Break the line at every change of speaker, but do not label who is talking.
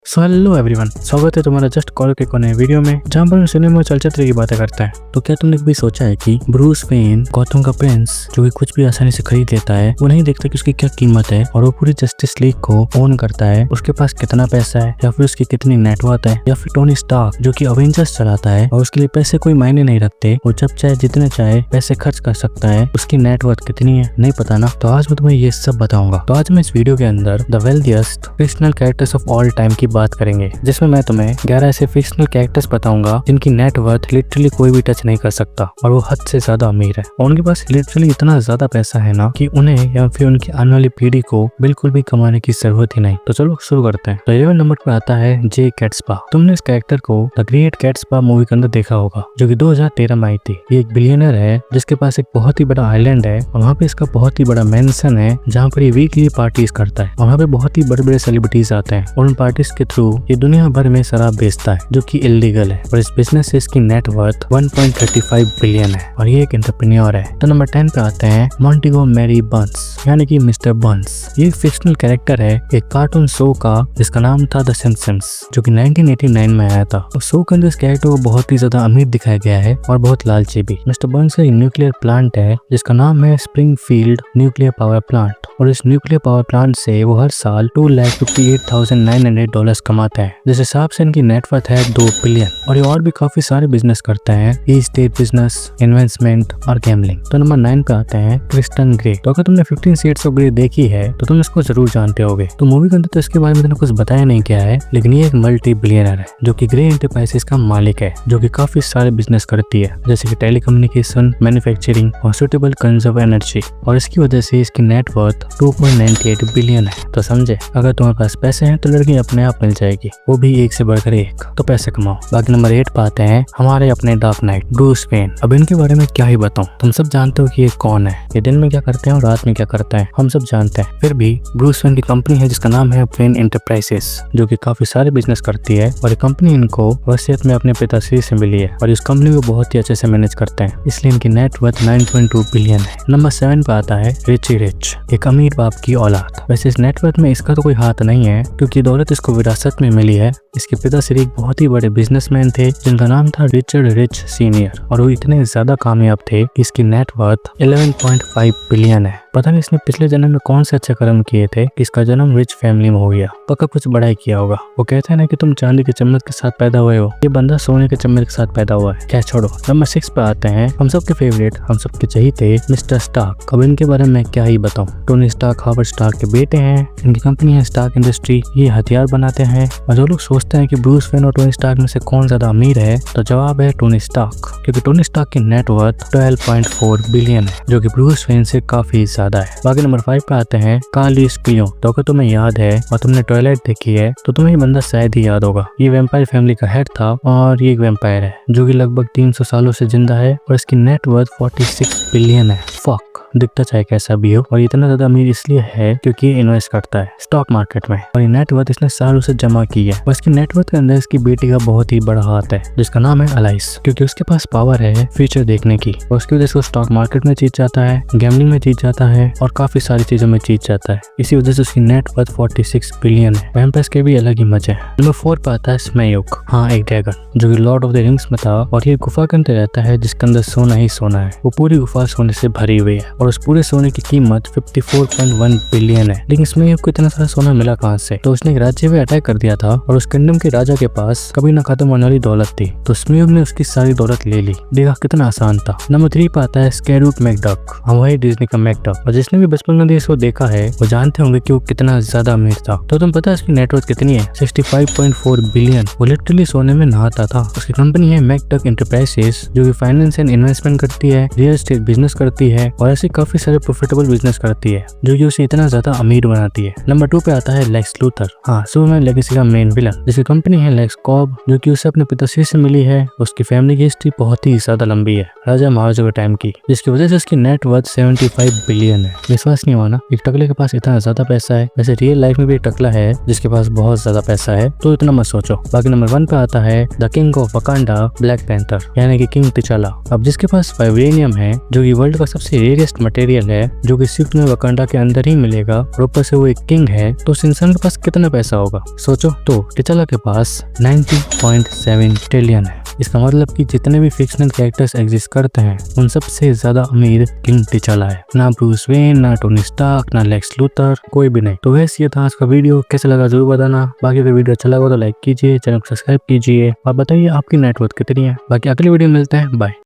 So hello everyone, स्वागत है तुम्हारा जस्ट कॉल के कोने वीडियो में, जहाँ पर हम सिनेमा और चलचित्र की बातें करते हैं। तो क्या तुमने कभी सोचा है कि ब्रूस वेन, गॉथम का प्रिंस, जो कि कुछ भी आसानी से खरीद लेता है, वो नहीं देखता कि उसकी क्या कीमत है और वो पूरी जस्टिस लीग को ओन करता है। उसके पास कितना पैसा है, या फिर उसकी कितनी नेटवर्थ है, या फिर टोनी स्टार्क जो कि अवेंजर्स चलाता है और उसके लिए पैसे कोई मायने नहीं रखते, वो जब चाहे जितने चाहे पैसे खर्च कर सकता है। उसकी नेटवर्थ कितनी है नहीं पता ना। तो आज मैं तुम्हें ये सब बताऊंगा। तो आज मैं इस वीडियो के अंदर the wealthiest fictional characters of all time की बात करेंगे, जिसमें मैं तुम्हें 11 ऐसे फिक्शनल कैरेक्टर्स बताऊंगा जिनकी नेटवर्थ लिटरली कोई भी टच नहीं कर सकता और वो हद से ज्यादा अमीर है। और उनके पास लिटरली इतना ज्यादा पैसा है ना कि उन्हें या फिर उनकी आने वाली पीढ़ी को बिल्कुल भी कमाने की जरूरत ही नहीं। तो चलो शुरू करते हैं। तो 11 नंबर पर आता है जे कैट्सपा। तुमने इस कैरेक्टर को द ग्रेट कैट्सपा मूवी के अंदर देखा होगा, जो कि 2013 में आई थी। ये एक बिलियनर है जिसके पास एक बहुत ही बड़ा आइलैंड है और वहाँ पे इसका बहुत ही बड़ा मेंशन है जहाँ पर ये वीकली पार्टीज करता है। वहाँ पे बहुत ही बड़े बड़े सेलिब्रिटीज आते हैं और उन पार्टीज के थ्रू ये दुनिया भर में शराब बेचता है, जो कि इलीगल है। और इस बिजनेस से इसकी नेटवर्थ 1.35 बिलियन है और ये एक एंटरप्रेन्योर है। तो नंबर 10 पे आते हैं मॉन्टेगो मैरी बंस, यानी कि मिस्टर बंस। ये एक फिक्शनल कैरेक्टर है एक कार्टून शो का जिसका नाम था द सिम्पसंस, जो कि 1989 में आया था। और शो के अंदर इस कैरेक्टर को बहुत ही ज्यादा अमीर दिखाया गया है और बहुत लालची भी। मिस्टर बंस एक न्यूक्लियर प्लांट है जिसका नाम है स्प्रिंगफील्ड न्यूक्लियर पावर प्लांट, और इस न्यूक्लियर पावर प्लांट से वो हर साल $2,58,900 कमाता है। जिस हिसाब से इनकी नेटवर्थ है 2 बिलियन। और ये और भी काफी सारे बिजनेस करते हैं, स्टेट बिजनेस, इन्वेस्टमेंट और गैम्बलिंग। तो नंबर 9 पे आते हैं क्रिस्टन ग्रे। तो अगर तुमने 15 शेड्स ऑफ ग्रे देखी है तो तुम इसको जरूर जानते होगे। तो मूवी के अंदर तो इसके बारे में मैंने कुछ बताया नहीं गया है, लेकिन ये एक मल्टी बिलियनर है जो कि ग्रे एंटरप्राइजेस का मालिक है, जो कि काफी सारे बिजनेस करती है, जैसे कि टेलीकम्युनिकेशन, मैन्युफैक्चरिंग और सुटेबल कंजर्व एनर्जी। और इसकी वजह से इसकी नेटवर्थ 2.98 बिलियन है। तो समझे, अगर तुम्हारे पास पैसे हैं तो लड़की अपने आप मिल जाएगी, वो भी एक से बढ़कर एक। तो पैसे कमाओ। बाकी नंबर 8 पे आते हैं हमारे अपने डार्क नाइट ब्रूस वेन। अब इनके बारे में क्या ही बताऊं, तुम सब जानते हो कि ये कौन है, ये दिन में क्या करते हैं और रात में क्या करते हैं, हम सब जानते हैं। फिर भी ब्रूस वेन की कंपनी है जिसका नाम है वेन एंटरप्राइजेस, जो कि काफी सारे बिजनेस करती है। और ये कंपनी इनको वसीयत में अपने पिताश्री से मिली है और इस कंपनी को बहुत ही अच्छे से मैनेज करते हैं, इसलिए इनकी नेटवर्थ 9.2 बिलियन है। नंबर 7 पे आता है रिची रिच, एक अमीर बाप की औलाद। वैसे इस नेटवर्थ में इसका तो कोई हाथ नहीं है क्योंकि दौलत इसको विरासत में मिली है। इसके पिताश्री एक बहुत ही बड़े बिजनेसमैन थे जिनका नाम था रिचर्ड रिच सीनियर, और वो इतने ज्यादा कामयाब थे कि इसकी नेटवर्थ 11.5 बिलियन है। पता नहीं इसने पिछले जन्म में कौन से अच्छे कर्म किए थे कि इसका जन्म रिच फैमिली में हो गया। पक्का कुछ बड़ा ही किया होगा। वो कहते हैं ना कि तुम चांदी के चम्मच के साथ पैदा हुए हो, ये बंदा सोने के चम्मच के साथ पैदा हुआ है। क्या छोड़ो। नंबर 6 पे आते हैं हम सबके फेवरेट, हम सबके चहीते मिस्टर स्टार्क। अब इनके बारे में क्या ही बताऊं। टोनी स्टार्क हावर्ड स्टार्क के बेटे हैं। इनकी कंपनी है स्टार्क इंडस्ट्री, ये हथियार बनाते हैं। और जो लोग सोचते हैं कि ब्रूस वेन और टोनी स्टार्क में से कौन ज्यादा अमीर है, तो जवाब है टोनी स्टार्क, क्योंकि टोनी स्टार्क की नेटवर्थ 12.4 बिलियन है, जो कि ब्रूस वेन से काफी ज्यादा है। बाकी नंबर 5 पे आते हैं कार्लिस क्लियो। तो अगर तुम्हें याद है और तुमने टॉयलेट देखी है तो तुम्हें ये बंदा शायद ही याद होगा। ये वैम्पायर फैमिली का हेड था और ये एक वैम्पायर है जो कि लगभग 300 सालों से जिंदा है और इसकी नेटवर्थ 46 बिलियन है। फक, दिखता चाहे कैसा भी हो। और इतना ज्यादा अमीर इसलिए है क्योंकि ये इन्वेस्ट करता है स्टॉक मार्केट में, और ये नेटवर्थ इसने सालों से जमा की है। और इसकी नेटवर्थ के अंदर इसकी बेटी का बहुत ही बड़ा हाथ है जिसका नाम है अलाइस, क्योंकि उसके पास पावर है फ्यूचर देखने की। और उसकी वजह से वो स्टॉक मार्केट में जीत जाता है, गैम्बलिंग में जीत जाता है और काफी सारी चीजों में जीत जाता है। इसी वजह से उसकी नेटवर्थ 46 बिलियन है। वैम्पायर्स के भी अलग ही मजे हैं। नंबर 4 पे आता है स्मेयुक, हाँ एक ड्रैगन, जो कि लॉर्ड ऑफ द रिंग्स में था और ये गुफा के अंदर रहता है जिसके अंदर सोना ही सोना है। वो पूरी गुफा सोने से भरी हुई है और उस पूरे सोने की कीमत 54.1 बिलियन है। लेकिन स्मेयुक को इतना सारा सोना मिला कहाँ से? तो उसने एक राज्य पे अटैक कर दिया था और उस किंगडम के राजा के पास कभी ना खत्म होने वाली दौलत थी, तो स्मेयुक ने उसकी सारी दौलत ले ली। देखा कितना आसान था। नंबर 3 पे आता है स्कैरूप मैकडक, हमारी डिज्नी का मैकडक। और जिसने भी बचपन में इसको देखा है वो जानते होंगे कि वो कितना ज्यादा अमीर था। तो तुम पता है इसकी नेटवर्थ कितनी है? 65.4 बिलियन। वो लिटरली सोने में नहाता था। उसकी कंपनी है मैकडक एंटरप्राइजेस, जो कि फाइनेंस एंड इन्वेस्टमेंट करती है, रियल एस्टेट बिजनेस करती है और ऐसे काफी सारे प्रॉफिटेबल बिजनेस करती है जो कि उसे इतना ज्यादा अमीर बनाती है। नंबर 2 पे आता है लेक्स लूथर, हाँ सुपरमैन लेगेसी का मेन विलन, जिसकी कंपनी है लेक्स कॉर्प, जो कि उसे अपने पिताश्री से मिली है। उसकी फैमिली की हिस्ट्री बहुत ही ज्यादा लंबी है, राजा महाराजा के टाइम की, जिसकी वजह से उसकी नेटवर्थ 75 बिलियन ट्रिलियन है। विश्वास नहीं हुआ ना, एक टकले के पास इतना ज्यादा पैसा है। वैसे रियल लाइफ में भी एक टकला है जिसके पास बहुत ज्यादा पैसा है, तो इतना मत सोचो। बाकी नंबर 1 पे आता है the king of Wakanda, black panther, यानी कि किंग तिचाला। अब जिसके पास वाइब्रेनियम है, जो कि वर्ल्ड का सबसे रेयरेस्ट मटेरियल है, जो कि सिर्फ में वकांडा के अंदर ही मिलेगा, और ऊपर से वो एक किंग है, तो उस इंसान के पास कितना पैसा होगा सोचो। तो तिचाला के पास 90.7 ट्रिलियन है। इसका मतलब कि जितने भी फिक्शनल कैरेक्टर्स एग्जिस्ट करते हैं, उन सबसे ज्यादा अमीर किंग तिचाला है। ना ब्रूस वेन, ना टोनी स्टार्क, ना लेक्स लूथर, कोई भी नहीं। तो वैसे ये था आज का वीडियो, कैसा लगा जरूर बताना। बाकी अगर वीडियो अच्छा लगा तो लाइक कीजिए, चैनल को सब्सक्राइब कीजिए और बताइए आपकी नेटवर्थ कितनी है। बाकी अगली वीडियो मिलते हैं, बाय।